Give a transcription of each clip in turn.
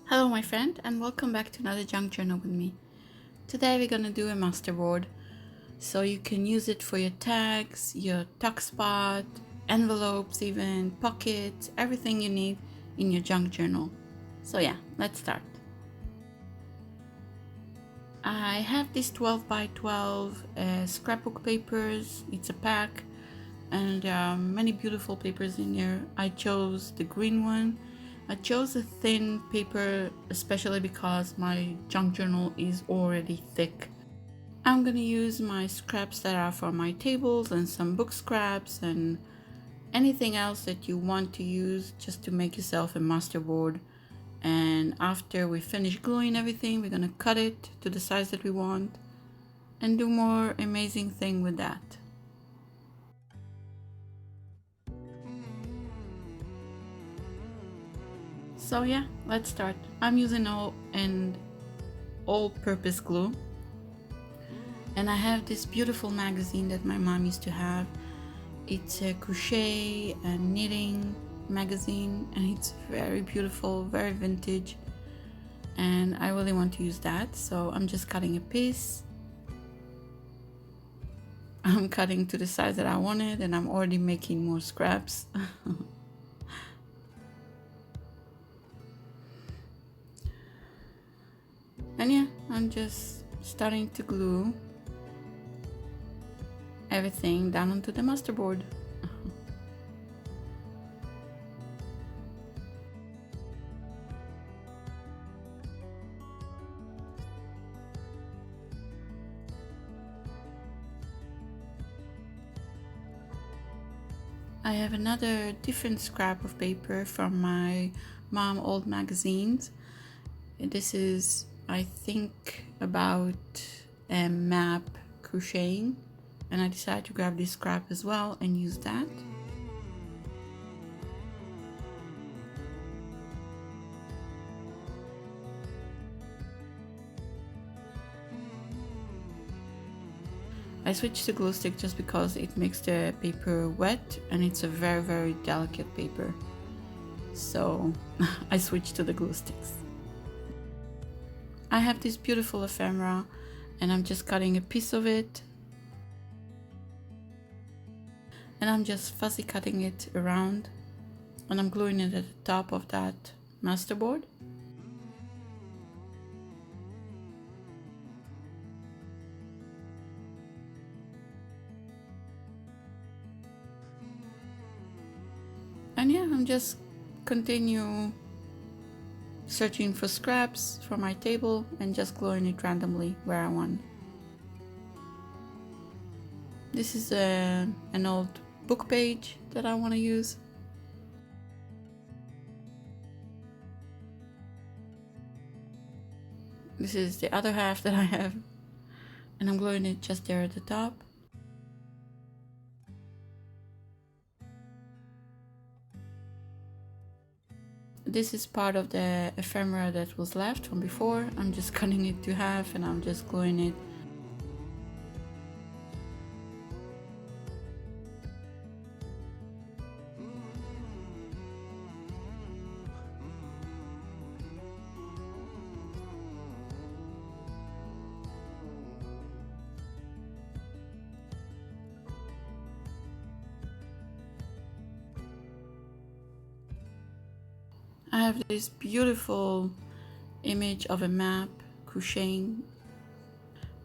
Hello my friend, and welcome back to another junk journal with me. Today we're gonna do a master board, so you can use it for your tags, your tuck spot, envelopes even, pockets, everything you need in your junk journal. So yeah, let's start. I have these 12 by 12 scrapbook papers. It's a pack and there are many beautiful papers in here. I chose the green one. I chose a thin paper especially because my junk journal is already thick. I'm gonna use my scraps that are for my tables and some book scraps and anything else that you want to use just to make yourself a master board. And after we finish gluing everything, we're gonna cut it to the size that we want and do more amazing thing with that. So yeah, let's start. I'm using an all-purpose glue, and I have this beautiful magazine that my mom used to have. It's a crochet and knitting magazine, and it's very beautiful, very vintage, and I really want to use that, so I'm just cutting a piece. I'm cutting to the size that I wanted, and I'm already making more scraps. And yeah, I'm just starting to glue everything down onto the master board. I have another different scrap of paper from my mom old magazines. This is, I think, about a map crocheting, and I decided to grab this scrap as well and use that. I switched to glue stick just because it makes the paper wet and it's a very delicate paper. So I switched to the glue sticks. I have this beautiful ephemera and I'm just cutting a piece of it. And I'm just fussy cutting it around and I'm gluing it at the top of that master board. And yeah, I'm just continue searching for scraps for my table and just gluing it randomly where I want. This is an old book page that I want to use. This is the other half that I have, and I'm gluing it just there at the top. This is part of the ephemera that was left from before. I'm just cutting it to half and I'm just gluing it. I have this beautiful image of a map crocheting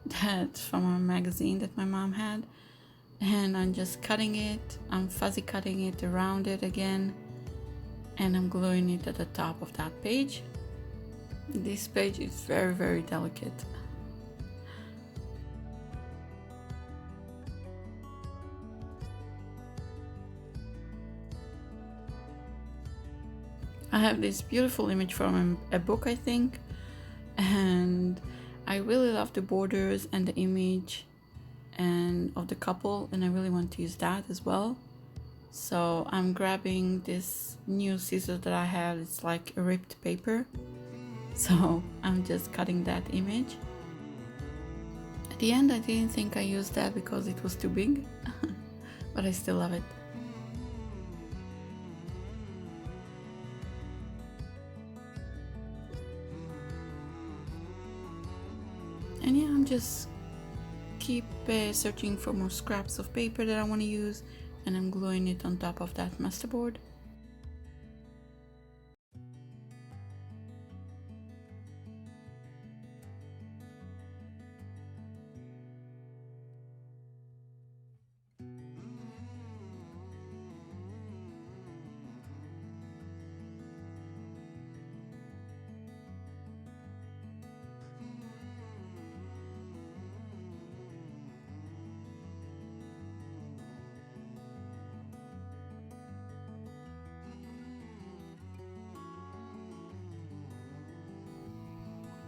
that's from a magazine that my mom had, and I'm just cutting it. I'm fuzzy cutting it around it again, and I'm gluing it at the top of that page. This page is very delicate. I have this beautiful image from a book, I think, and I really love the borders and the image and of the couple, and I really want to use that as well. So I'm grabbing this new scissors that I have. It's like a ripped paper, so I'm just cutting that image. At the end I didn't think I used that because it was too big, but I still love it. I'm just keep searching for more scraps of paper that I want to use, and I'm gluing it on top of that masterboard.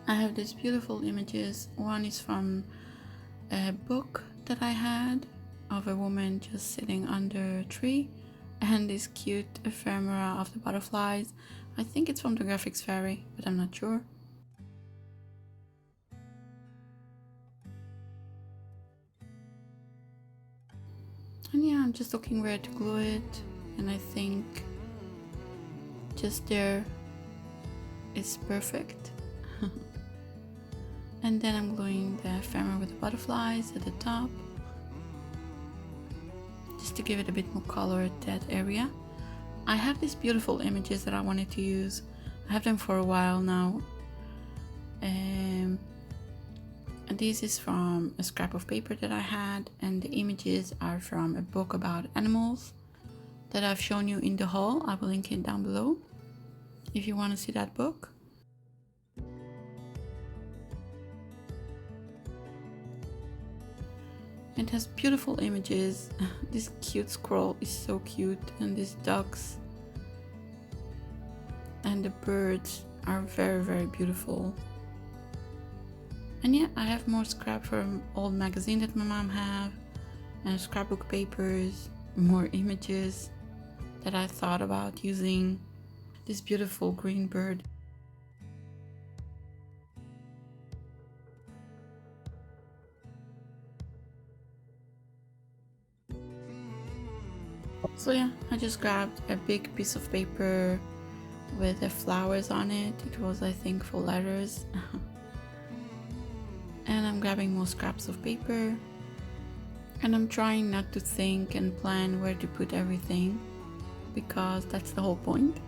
I have these beautiful images. One is from a book that I had of a woman just sitting under a tree, and this cute ephemera of the butterflies. I think it's from the Graphics Fairy, but I'm not sure. And yeah, I'm just looking where to glue it, and I think just there is perfect. And then I'm gluing the ephemera with the butterflies at the top, just to give it a bit more color at that area. I have these beautiful images that I wanted to use. I have them for a while now. And this is from a scrap of paper that I had, and the images are from a book about animals that I've shown you in the haul. I will link it down below if you want to see that book. It has beautiful images. This cute squirrel is so cute, and these ducks and the birds are very, very beautiful. And yeah, I have more scrap from old magazine that my mom have, and scrapbook papers, more images that I thought about using. This beautiful green bird. So yeah, I just grabbed a big piece of paper with the flowers on it. It was, I think, 4 letters. And I'm grabbing more scraps of paper, and I'm trying not to think and plan where to put everything, because that's the whole point.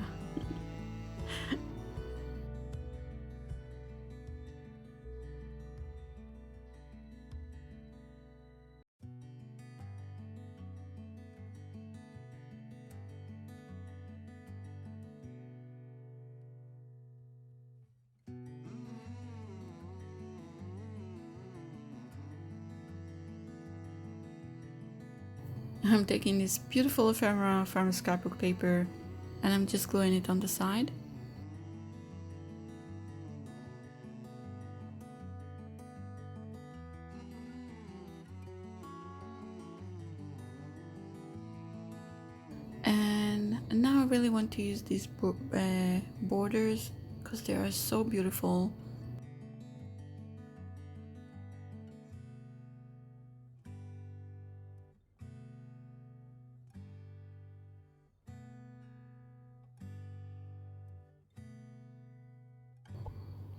I'm taking this beautiful ephemera from scrapbook paper, and I'm just gluing it on the side. And now I really want to use these borders because they are so beautiful.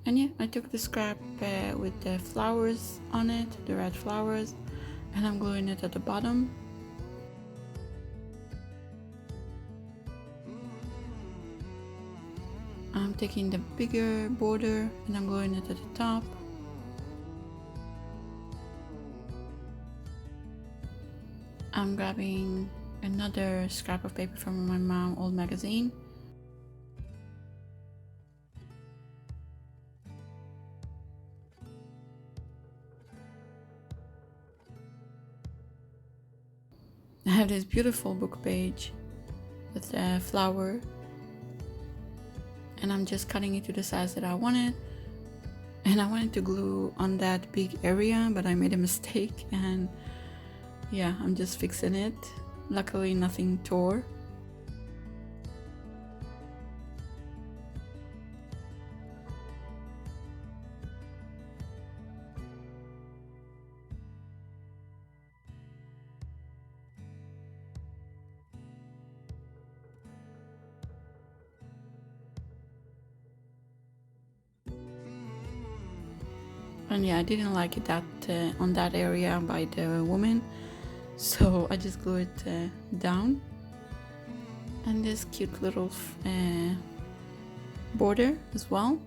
And yeah, I took the scrap with the flowers on it, the red flowers, and I'm gluing it at the bottom. I'm taking the bigger border and I'm gluing it at the top. I'm grabbing another scrap of paper from my mom's old magazine. I have this beautiful book page with a flower, and I'm just cutting it to the size that I wanted. And I wanted to glue on that big area, but I made a mistake, and yeah, I'm just fixing it. Luckily nothing tore. And yeah, I didn't like it that on that area by the woman, so I just glue it down. And this cute little border as well.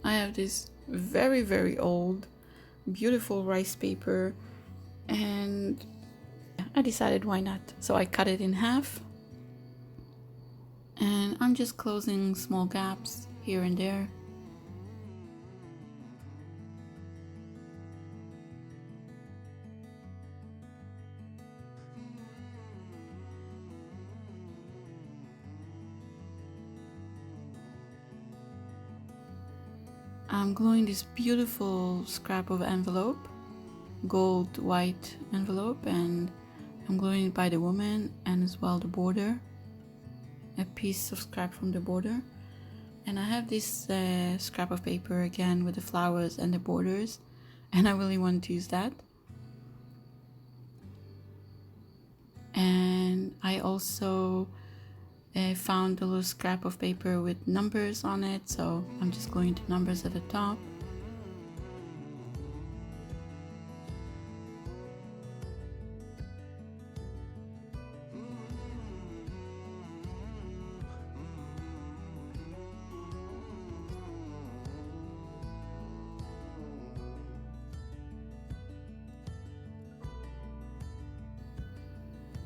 I have this very old beautiful rice paper, and I decided why not, so I cut it in half, and I'm just closing small gaps here and there. I'm gluing this beautiful scrap of envelope, gold white envelope, and I'm gluing it by the woman and as well the border, a piece of scrap from the border. And I have this scrap of paper again with the flowers and the borders, and I really want to use that. And I also found a little scrap of paper with numbers on it, so I'm just gluing the numbers at the top.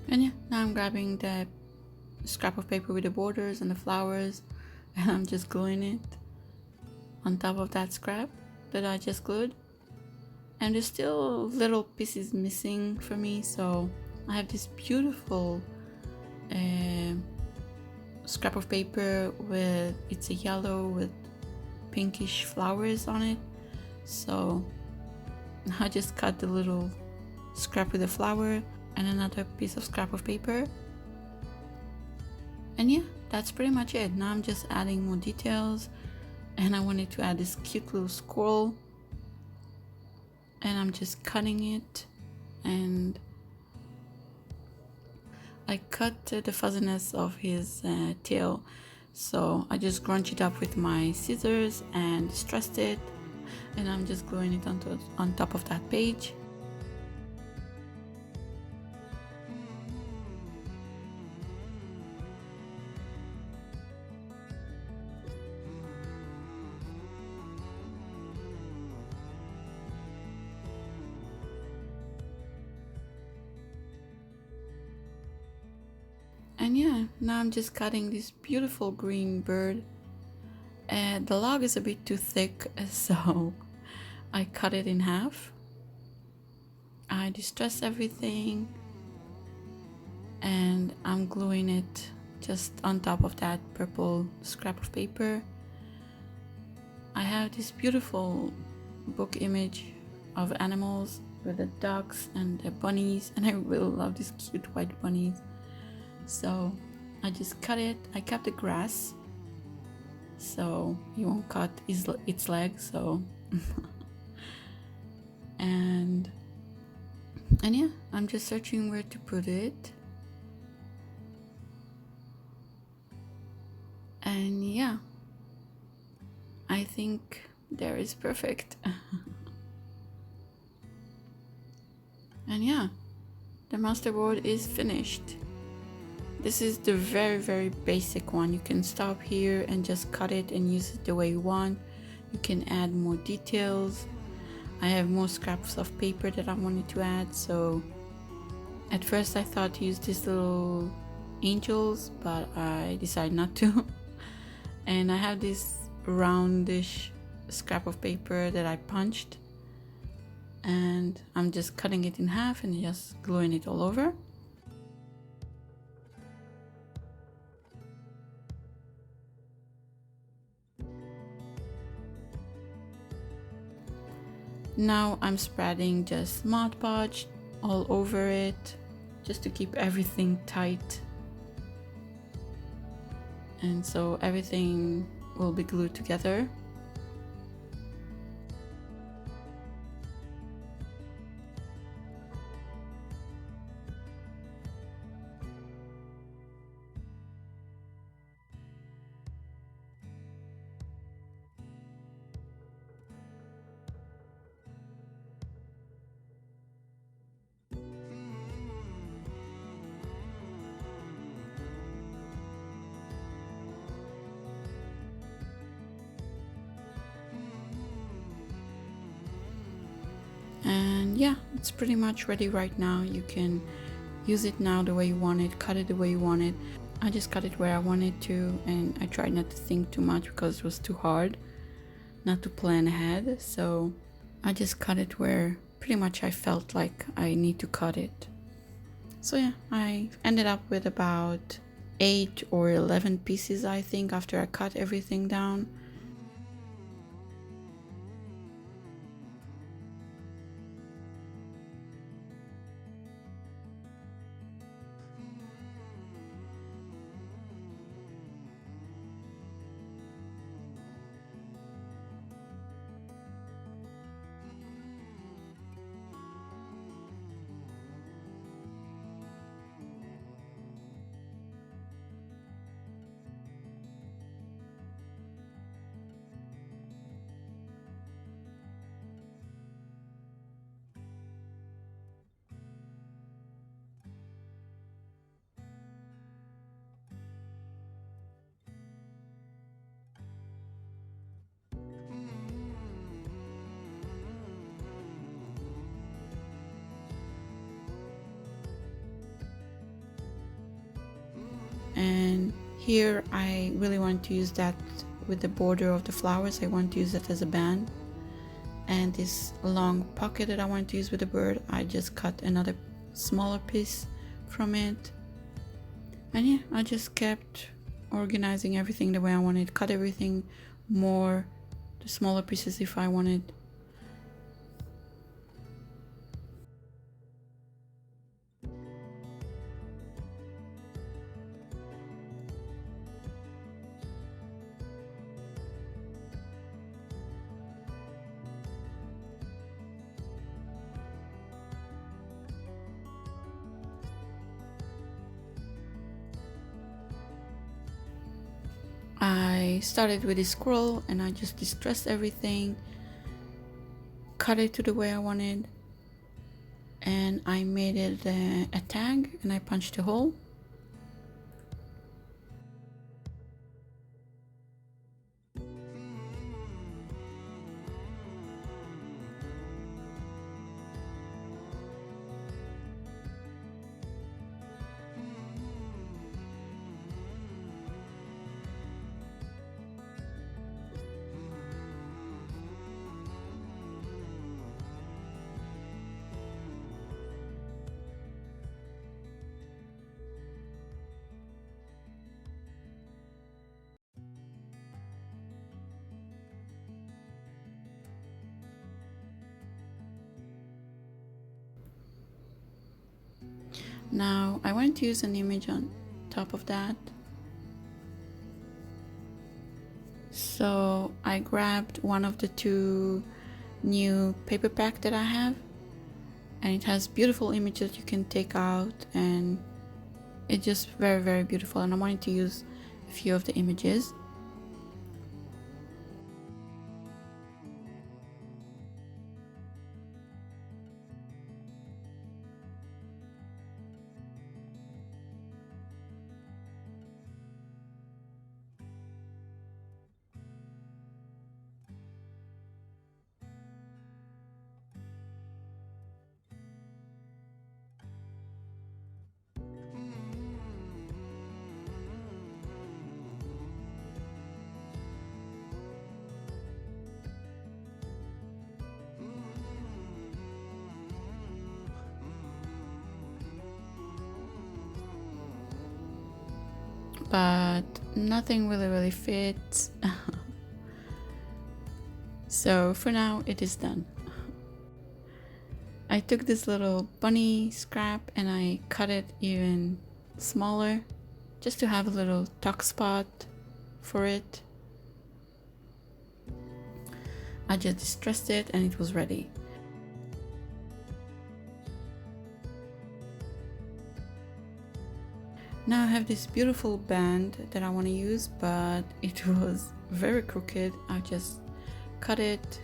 And yeah, now I'm grabbing the scrap of paper with the borders and the flowers, and I'm just gluing it on top of that scrap that I just glued. And there's still little pieces missing for me, so I have this beautiful scrap of paper with, it's a yellow with pinkish flowers on it, so I just cut the little scrap with the flower and another piece of scrap of paper. And yeah, that's pretty much it. Now I'm just adding more details, and I wanted to add this cute little squirrel, and I'm just cutting it, and I cut the fuzziness of his tail, so I just scrunched it up with my scissors and distressed it, and I'm just gluing it on top of that page. And yeah, now I'm just cutting this beautiful green bird. The log is a bit too thick, so I cut it in half. I distress everything, and I'm gluing it just on top of that purple scrap of paper. I have this beautiful book image of animals with the ducks and the bunnies, and I really love these cute white bunnies. So I just cut it. I kept the grass so you won't cut its legs, so and yeah, I'm just searching where to put it. And yeah, I think there is perfect. And yeah, the masterboard is finished. This is the very basic one. You can stop here and just cut it and use it the way you want. You can add more details. I have more scraps of paper that I wanted to add, so at first I thought to use these little angels, but I decided not to. And I have this roundish scrap of paper that I punched, and I'm just cutting it in half and just gluing it all over. Now I'm spreading just Mod Podge all over it, just to keep everything tight. And so everything will be glued together. And yeah, it's pretty much ready right now. You can use it now the way you want it, cut it the way you want it. I just cut it where I wanted to, and I tried not to think too much because it was too hard not to plan ahead. So I just cut it where pretty much I felt like I need to cut it. So yeah, I ended up with about 8 or 11 pieces, I think, after I cut everything down. And here I really want to use that with the border of the flowers. I want to use that as a band. And this long pocket that I want to use with the bird, I just cut another smaller piece from it. And yeah, I just kept organizing everything the way I wanted, cut everything more, the smaller pieces if I wanted. I started with this scroll and I just distressed everything, cut it to the way I wanted, and I made it a tag and I punched a hole. Now I want to use an image on top of that. So I grabbed one of the two new paper pack that I have, and it has beautiful images that you can take out, and it's just very, very beautiful. And I wanted to use a few of the images. But nothing really fits. So for now it is done. I took this little bunny scrap and I cut it even smaller just to have a little tuck spot for it. I just distressed it and it was ready. Now I have this beautiful band that I want to use, but it was very crooked. I just cut it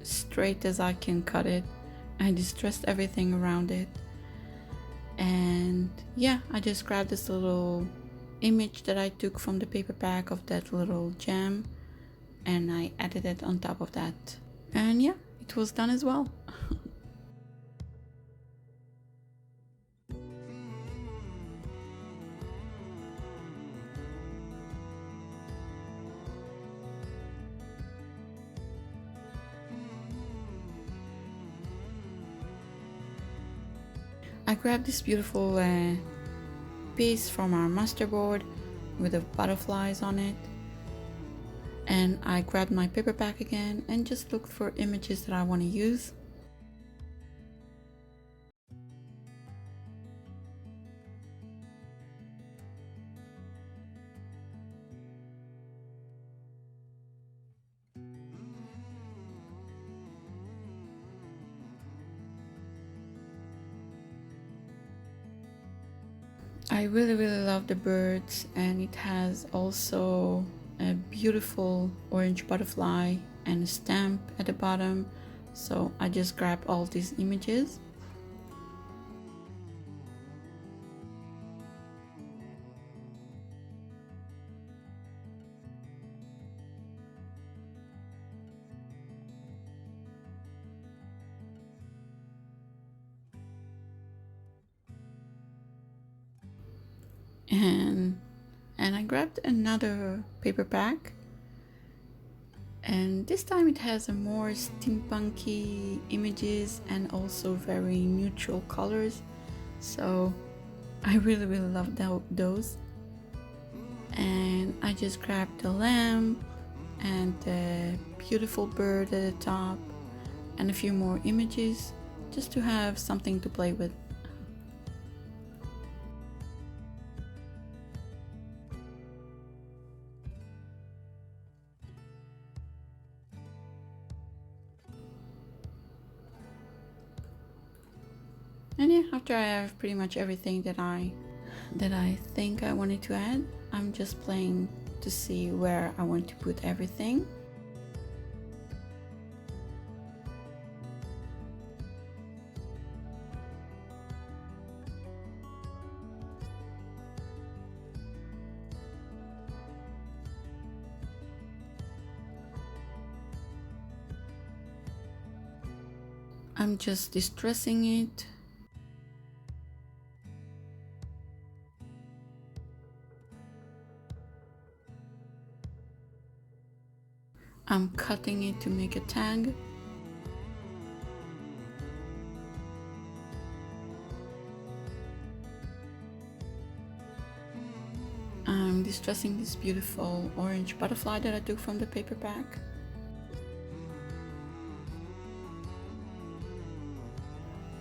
straight as I can cut it. I distressed everything around it. And yeah, I just grabbed this little image that I took from the paper pack of that little gem and I added it on top of that. And yeah, it was done as well. I grabbed this beautiful piece from our master board with the butterflies on it, and I grabbed my paper pack again and just looked for images that I want to use. I really love the birds, and it has also a beautiful orange butterfly and a stamp at the bottom, so I just grabbed all these images. And I grabbed another paper pack, and this time it has a more steampunky images and also very neutral colors, so I really love those. And I just grabbed the lamp and the beautiful bird at the top and a few more images just to have something to play with. And yeah, after I have pretty much everything that I think I wanted to add, I'm just playing to see where I want to put everything. I'm just distressing it. I'm cutting it to make a tag. I'm distressing this beautiful orange butterfly that I took from the paper pack.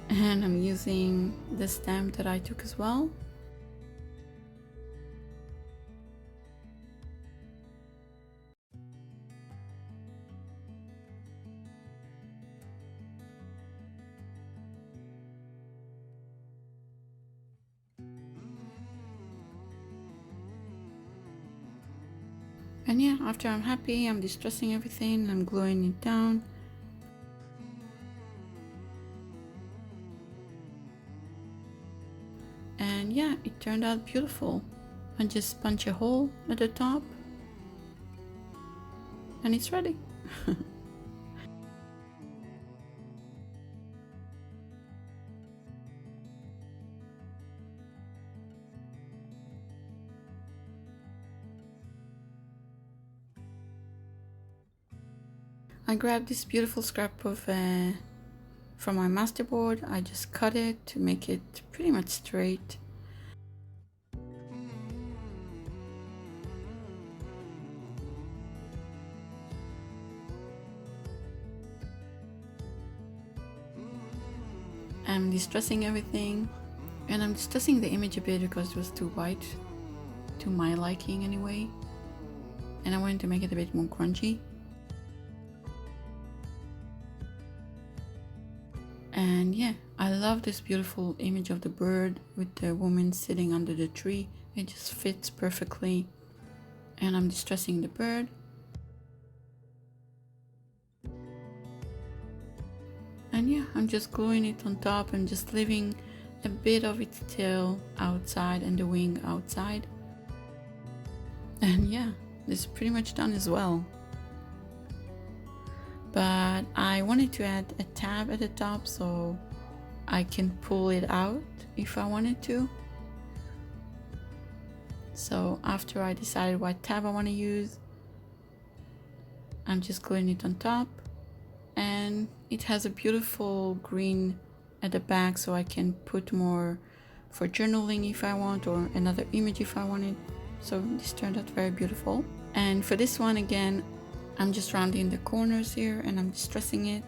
And I'm using the stamp that I took as well. And yeah, after I'm happy, I'm distressing everything, I'm gluing it down. And yeah, it turned out beautiful. I just punch a hole at the top and it's ready. I grabbed this beautiful scrap of from my master board. I just cut it to make it pretty much straight. I'm distressing everything, and I'm distressing the image a bit because it was too white, to my liking anyway, and I wanted to make it a bit more grungy. And yeah, I love this beautiful image of the bird with the woman sitting under the tree. It just fits perfectly. And I'm distressing the bird. And yeah, I'm just gluing it on top and just leaving a bit of its tail outside and the wing outside. And yeah, this is pretty much done as well. But I wanted to add a tab at the top so I can pull it out if I wanted to. So after I decided what tab I want to use, I'm just gluing it on top, and it has a beautiful green at the back so I can put more for journaling if I want, or another image if I wanted. So this turned out very beautiful. And for this one, again, I'm just rounding the corners here and I'm distressing it.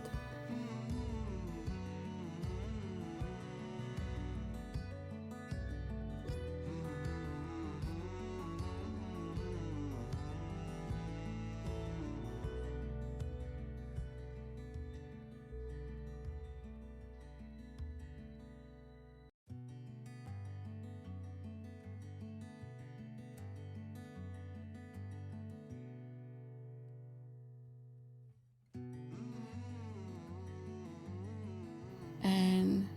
And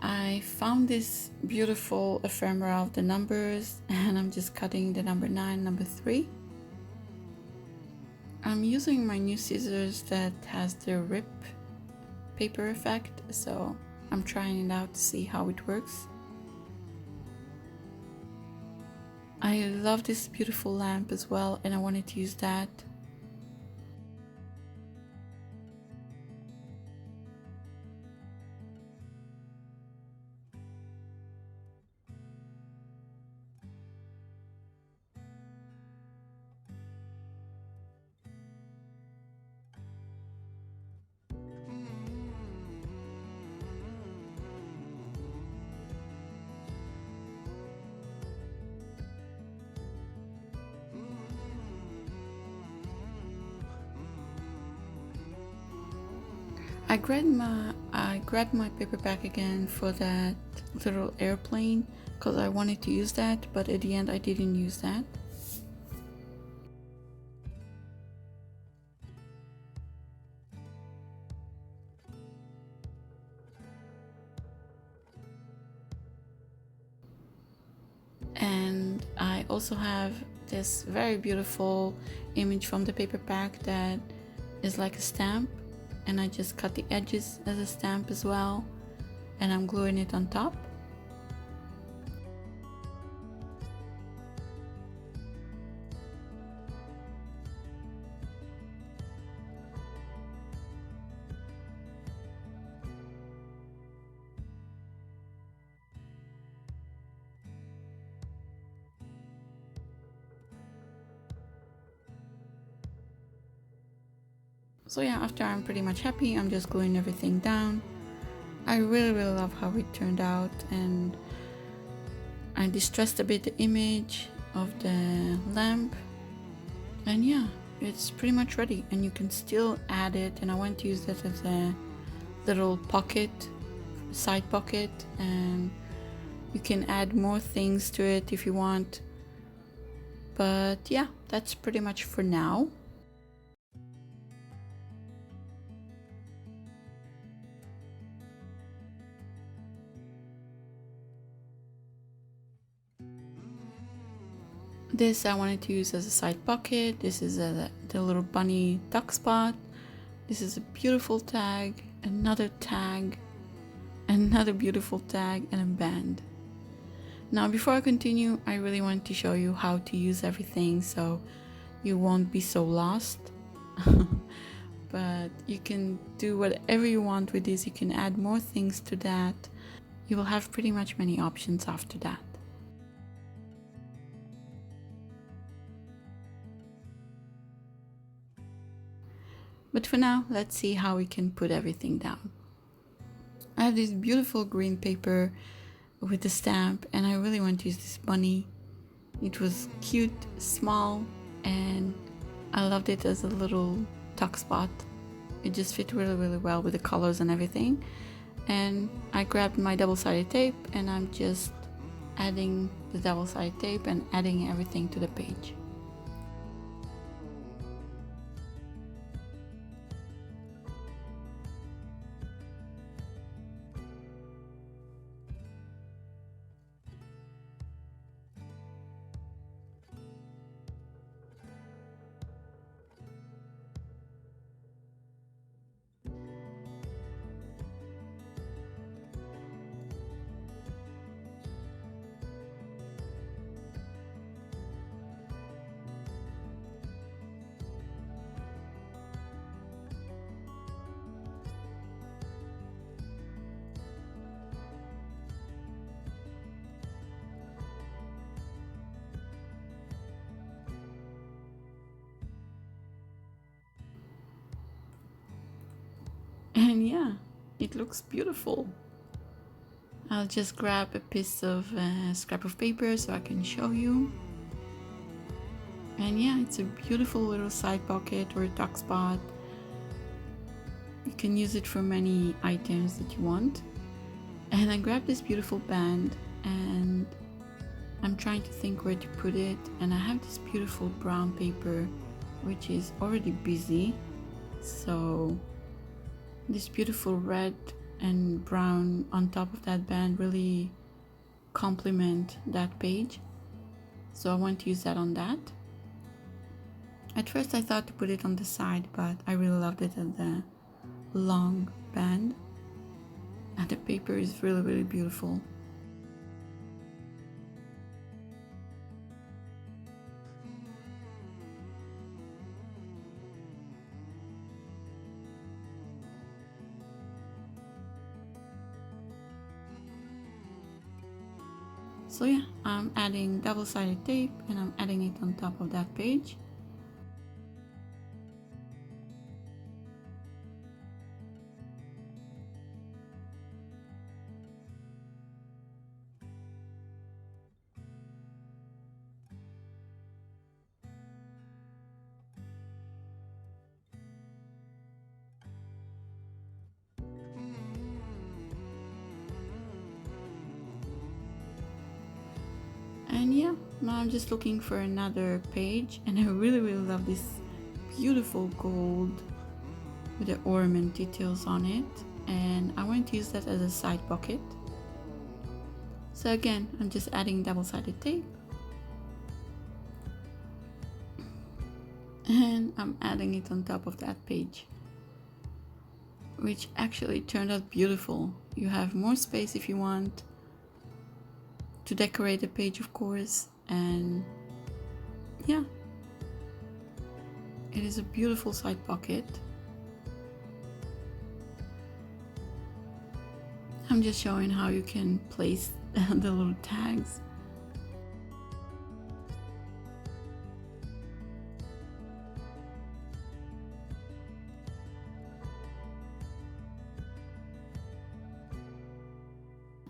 I found this beautiful ephemera of the numbers, and I'm just cutting the number 9, number 3. I'm using my new scissors that has the rip paper effect, so I'm trying it out to see how it works. I love this beautiful lamp as well, and I wanted to use that. I grabbed my paper back again for that little airplane because I wanted to use that, but at the end I didn't use that. And I also have this very beautiful image from the paper pack that is like a stamp, and I just cut the edges as a stamp as well, and I'm gluing it on top. So yeah, after I'm pretty much happy, I'm just gluing everything down. I really love how it turned out, and I distressed a bit the image of the lamp, and yeah, it's pretty much ready, and you can still add it. And I want to use that as a little pocket, side pocket, and you can add more things to it if you want. But yeah, that's pretty much for now. This I wanted to use as a side pocket. This is the little bunny tuck spot. This is a beautiful tag, another beautiful tag, and a band. Now before I continue, I really want to show you how to use everything so you won't be so lost. But you can do whatever you want with this. You can add more things to that. You will have pretty much many options after that. But for now, let's see how we can put everything down. I have this beautiful green paper with the stamp, and I really want to use this bunny. It was cute, small, and I loved it as a little tuck spot. It just fit really well with the colors and everything. And I grabbed my double-sided tape, and I'm just adding the double-sided tape and adding everything to the page. And yeah, it looks beautiful. I'll just grab a piece of scrap of paper so I can show you. And yeah, it's a beautiful little side pocket or a tuck spot. You can use it for many items that you want. And I grabbed this beautiful band and I'm trying to think where to put it. And I have this beautiful brown paper which is already busy. So this beautiful red and brown on top of that band really complement that page. So I want to use that on that. At first I thought to put it on the side, but I really loved it at the long band. And the paper is really, really beautiful. So yeah, I'm adding double-sided tape and I'm adding it on top of that page. And yeah, now I'm just looking for another page and I really, really love this beautiful gold with the ornament details on it. And I want to use that as a side pocket. So again, I'm just adding double-sided tape. And I'm adding it on top of that page, which actually turned out beautiful. You have more space if you want to decorate the page, of course, and yeah, it is a beautiful side pocket. I'm just showing how you can place the little tags.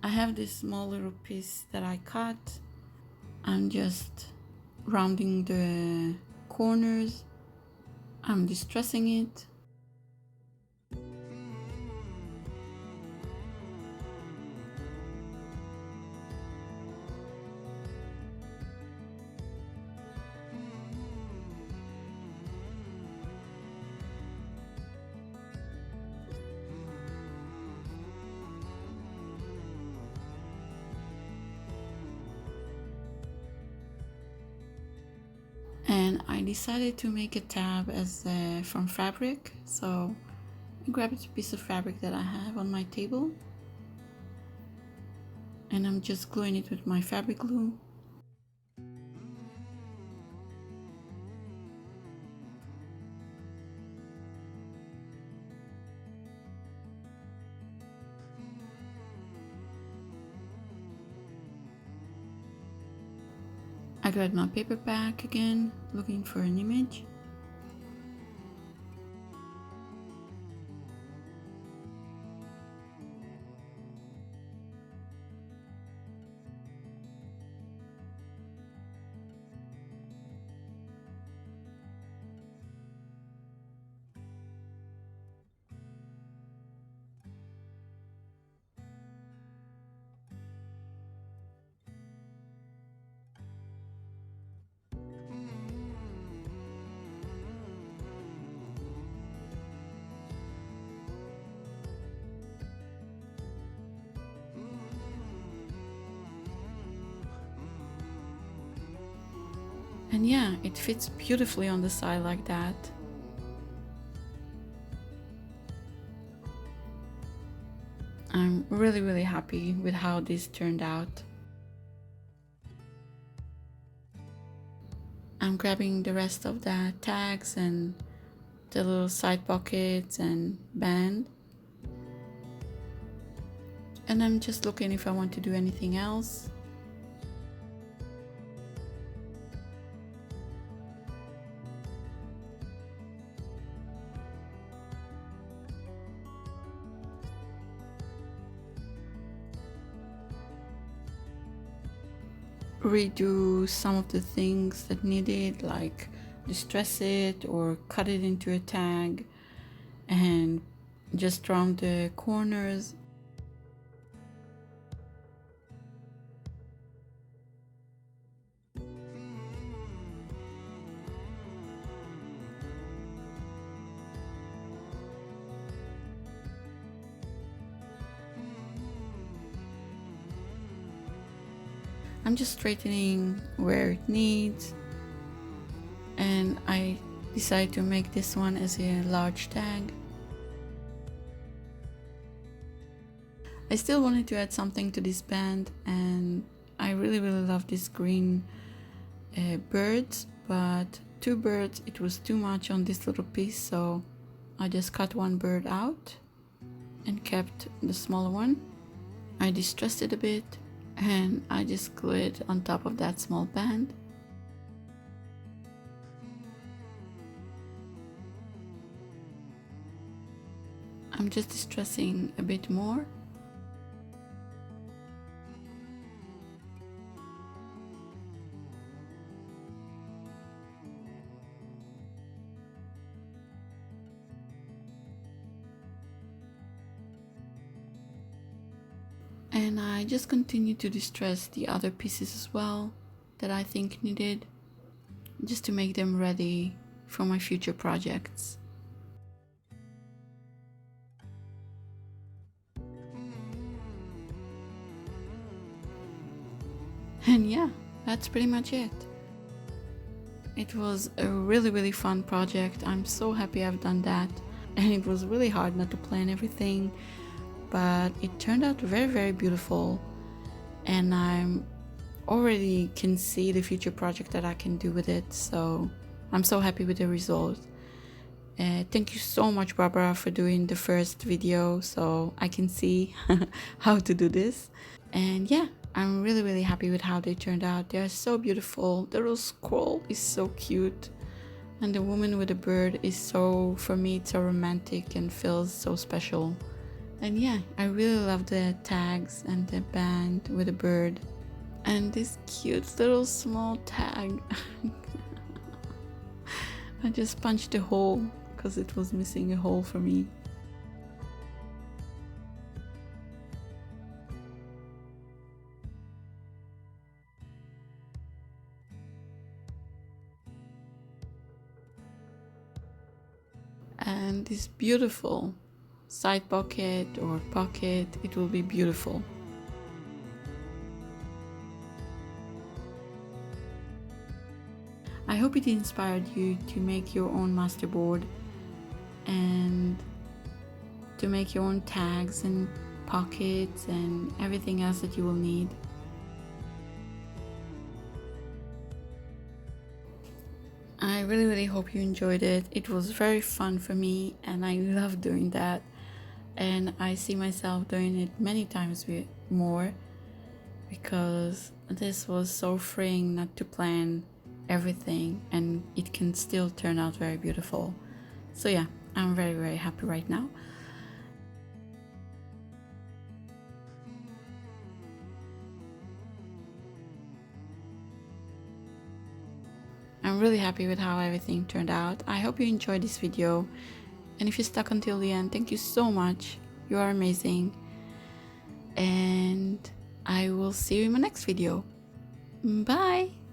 I have this small little piece that I cut. I'm just rounding the corners. I'm distressing it. And I decided to make a tab as from fabric. So I grabbed a piece of fabric that I have on my table. And I'm just gluing it with my fabric glue. I grabbed my paper pack again, looking for an image. And yeah, it fits beautifully on the side like that. I'm really, really happy with how this turned out. I'm grabbing the rest of the tags and the little side pockets and band. And I'm just looking if I want to do anything else. redo some of the things that needed, like distress it or cut it into a tag and just round the corners. I'm just straightening where it needs, and I decided to make this one as a large tag. I still wanted to add something to this band, and I really love this green birds, but 2 birds, it was too much on this little piece, so I just cut 1 bird out and kept the smaller one. I distressed it a bit and I just glued it on top of that small band. I'm just distressing a bit more. And I just continue to distress the other pieces as well that I think needed, just to make them ready for my future projects. And yeah, that's pretty much it. It was a really fun project. I'm so happy I've done that. And it was really hard not to plan everything, but it turned out very beautiful, and I'm already can see the future project that I can do with it, so I'm so happy with the result. Thank you so much, Barbara, for doing the first video so I can see how to do this. And yeah, I'm really happy with how they turned out. They are so beautiful. The little squirrel is so cute, and the woman with the bird is so, for me, it's so romantic and feels so special. And yeah, I really love the tags and the band with a bird and this cute little small tag. I just punched a hole because it was missing a hole for me. And this beautiful side pocket or pocket, it will be beautiful. I hope it inspired you to make your own masterboard and to make your own tags and pockets and everything else that you will need. I really hope you enjoyed it. It was very fun for me and I love doing that, and I see myself doing it many times more, because this was so freeing not to plan everything, and it can still turn out very beautiful. So yeah, I'm very happy right now. I'm really happy with how everything turned out. I hope you enjoyed this video, and if you stuck until the end, thank you so much. You are amazing, and I will see you in my next video. Bye!